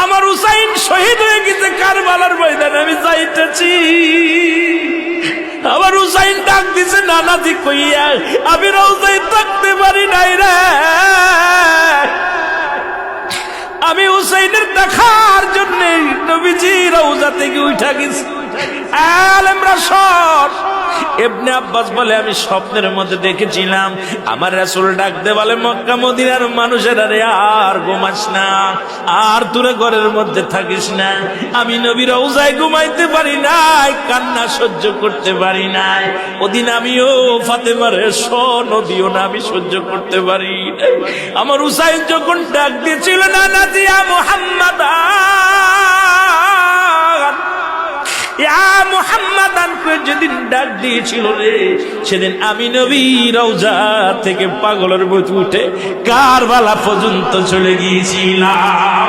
আমার হুসাইন শহীদ হয়ে গেছে কারবালার ময়দানে, আমি যাইতেছি। আমার হুসাইন ডাক দিছে নানাজি কইয়া, আমি রওজায় থাকতে পারি নাই রে। আমি হুসাইনের দেখার জন্য নবীজি রওজা থেকে উঠা গেছি। আলেমরা সব ইবনে আব্বাস বলে আমি স্বপ্নের মধ্যে দেখেছিলাম আমার রাসূল ডাক দে বলে, মক্কা মদিনার মানুষেরা রে আর ঘুমাস না, আর তোরা ঘরের মধ্যে থাকিস না। আমি নবীর রওজায় ঘুমাইতে পারি নাই, কান্না সহ্য করতে পারি নাই। ওদিন আমিও ফাতেমার নদীও না আমি সহ্য করতে পারি নাই। আমার হুসাইন যখন ডাক দিয়েছিল না নাজিয়া মুহাম্মাদ মুহাম্মাদান করে যেদিন ডাক দিয়েছিল রে, সেদিন আমি নবী রওজা থেকে পাগলের মতো উঠে কারবালা পর্যন্ত চলে গিয়েছিলাম।